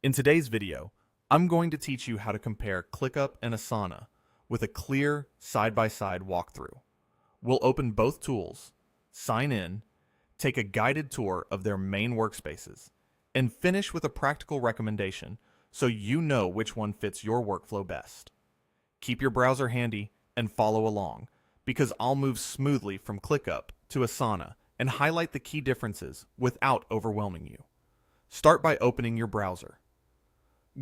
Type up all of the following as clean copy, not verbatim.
In today's video, I'm going to teach you how to compare ClickUp and Asana with a clear side-by-side walkthrough. We'll open both tools, sign in, take a guided tour of their main workspaces, and finish with a practical recommendation so you know which one fits your workflow best. Keep your browser handy and follow along, because I'll move smoothly from ClickUp to Asana and highlight the key differences without overwhelming you. Start by opening your browser.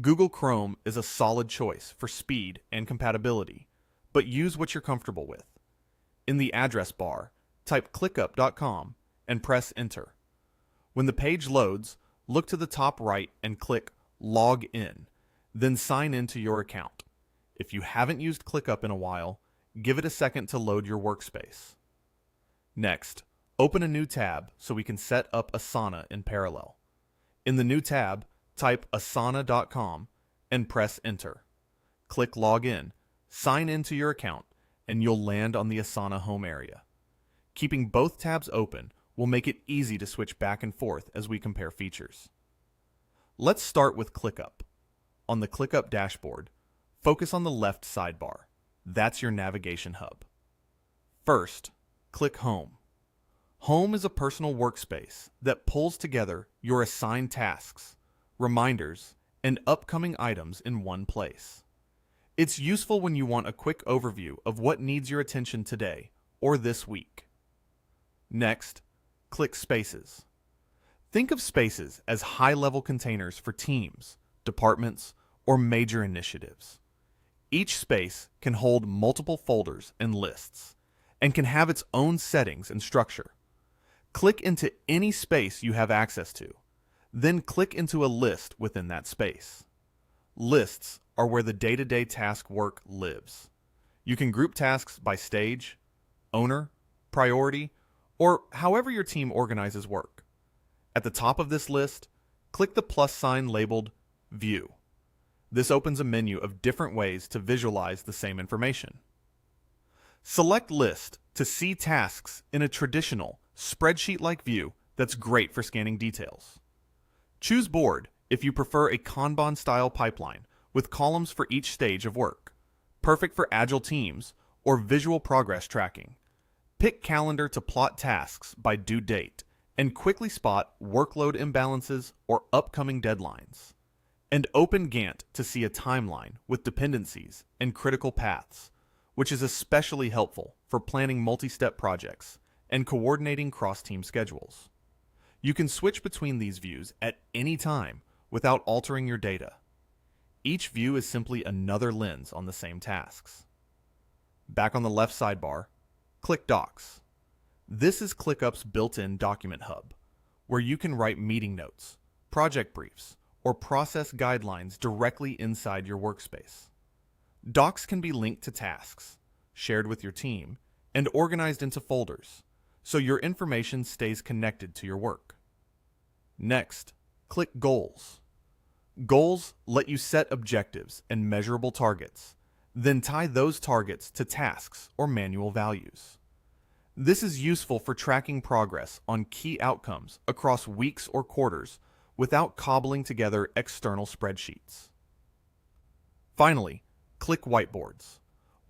Google Chrome is a solid choice for speed and compatibility, but use what you're comfortable with. In the address bar, type clickup.com and press enter. When the page loads, look to the top right and click Log In, then sign into your account. If you haven't used ClickUp in a while, give it a second to load your workspace. Next, open a new tab so we can set up Asana in parallel. In the new tab, type asana.com and press enter. Click Login, sign into your account, and you'll land on the Asana home area. Keeping both tabs open will make it easy to switch back and forth as we compare features. Let's start with ClickUp. On the ClickUp dashboard, focus on the left sidebar. That's your navigation hub. First, click Home. Home is a personal workspace that pulls together your assigned tasks, reminders, and upcoming items in one place. It's useful when you want a quick overview of what needs your attention today or this week. Next, click Spaces. Think of spaces as high-level containers for teams, departments, or major initiatives. Each space can hold multiple folders and lists, and can have its own settings and structure. Click into any space you have access to, then click into a list within that space. Lists are where the day-to-day task work lives. You can group tasks by stage, owner, priority, or however your team organizes work. At the top of this list, click the plus sign labeled View. This opens a menu of different ways to visualize the same information. Select List to see tasks in a traditional spreadsheet-like view that's great for scanning details. Choose Board if you prefer a Kanban-style pipeline with columns for each stage of work, perfect for agile teams or visual progress tracking. Pick Calendar to plot tasks by due date and quickly spot workload imbalances or upcoming deadlines. And open Gantt to see a timeline with dependencies and critical paths, which is especially helpful for planning multi-step projects and coordinating cross-team schedules. You can switch between these views at any time without altering your data. Each view is simply another lens on the same tasks. Back on the left sidebar, click Docs. This is ClickUp's built-in document hub, where you can write meeting notes, project briefs, or process guidelines directly inside your workspace. Docs can be linked to tasks, shared with your team, and organized into folders, so your information stays connected to your work. Next, click Goals. Goals let you set objectives and measurable targets, then tie those targets to tasks or manual values. This is useful for tracking progress on key outcomes across weeks or quarters without cobbling together external spreadsheets. Finally, click Whiteboards.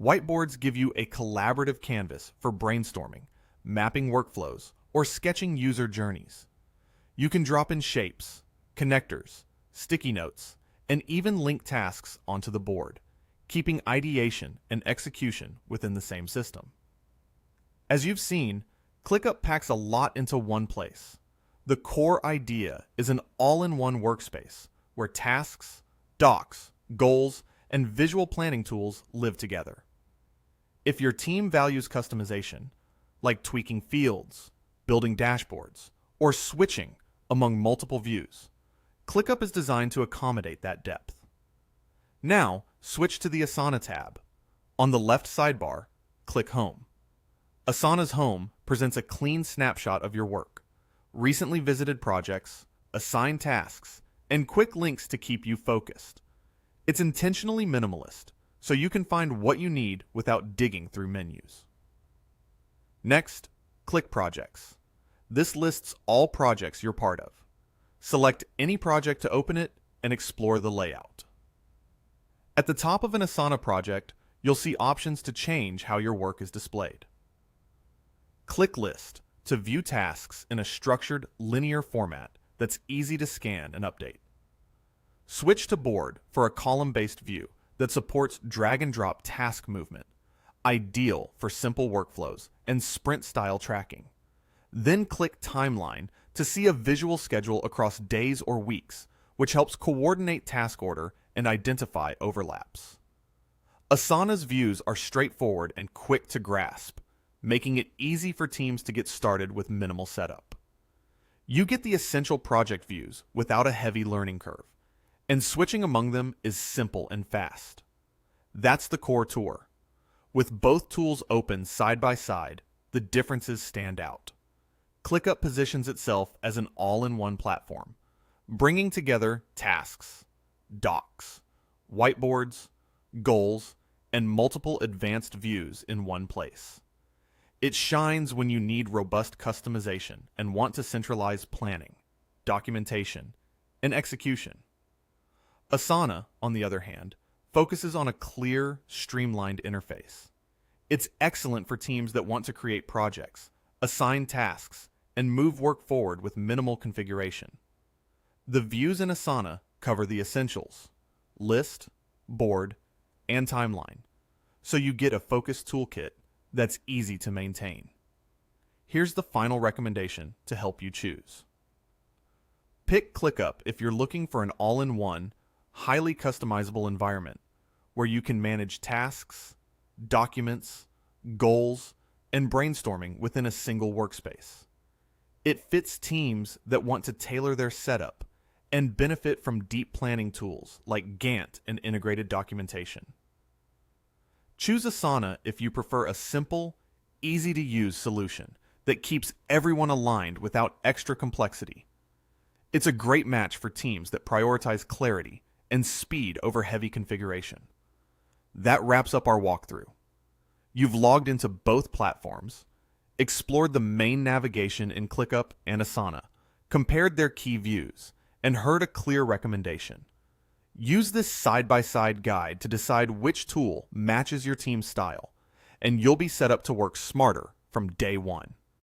Whiteboards give you a collaborative canvas for brainstorming, mapping workflows, or sketching user journeys. You can drop in shapes, connectors, sticky notes, and even link tasks onto the board, keeping ideation and execution within the same system. As you've seen, ClickUp packs a lot into one place. The core idea is an all-in-one workspace where tasks, docs, goals, and visual planning tools live together. If your team values customization, like tweaking fields, building dashboards, or switching among multiple views, ClickUp is designed to accommodate that depth. Now, switch to the Asana tab. On the left sidebar, click Home. Asana's Home presents a clean snapshot of your work, recently visited projects, assigned tasks, and quick links to keep you focused. It's intentionally minimalist, so you can find what you need without digging through menus. Next, click Projects. This lists all projects you're part of. Select any project to open it and explore the layout. At the top of an Asana project, you'll see options to change how your work is displayed. Click List to view tasks in a structured, linear format that's easy to scan and update. Switch to Board for a column-based view that supports drag-and-drop task movement, ideal for simple workflows and sprint-style tracking. Then click Timeline to see a visual schedule across days or weeks, which helps coordinate task order and identify overlaps. Asana's views are straightforward and quick to grasp, making it easy for teams to get started with minimal setup. You get the essential project views without a heavy learning curve, and switching among them is simple and fast. That's the core tour. With both tools open side by side, the differences stand out. ClickUp positions itself as an all-in-one platform, bringing together tasks, docs, whiteboards, goals, and multiple advanced views in one place. It shines when you need robust customization and want to centralize planning, documentation, and execution. Asana, on the other hand, focuses on a clear, streamlined interface. It's excellent for teams that want to create projects, assign tasks, and move work forward with minimal configuration. The views in Asana cover the essentials: list, board, and timeline, so you get a focused toolkit that's easy to maintain. Here's the final recommendation to help you choose. Pick ClickUp if you're looking for an all-in-one, highly customizable environment where you can manage tasks, documents, goals, and brainstorming within a single workspace. It fits teams that want to tailor their setup and benefit from deep planning tools like Gantt and integrated documentation. Choose Asana if you prefer a simple, easy-to-use solution that keeps everyone aligned without extra complexity. It's a great match for teams that prioritize clarity and speed over heavy configuration. That wraps up our walkthrough. You've logged into both platforms, explored the main navigation in ClickUp and Asana, compared their key views, and heard a clear recommendation. Use this side-by-side guide to decide which tool matches your team's style, and you'll be set up to work smarter from day one.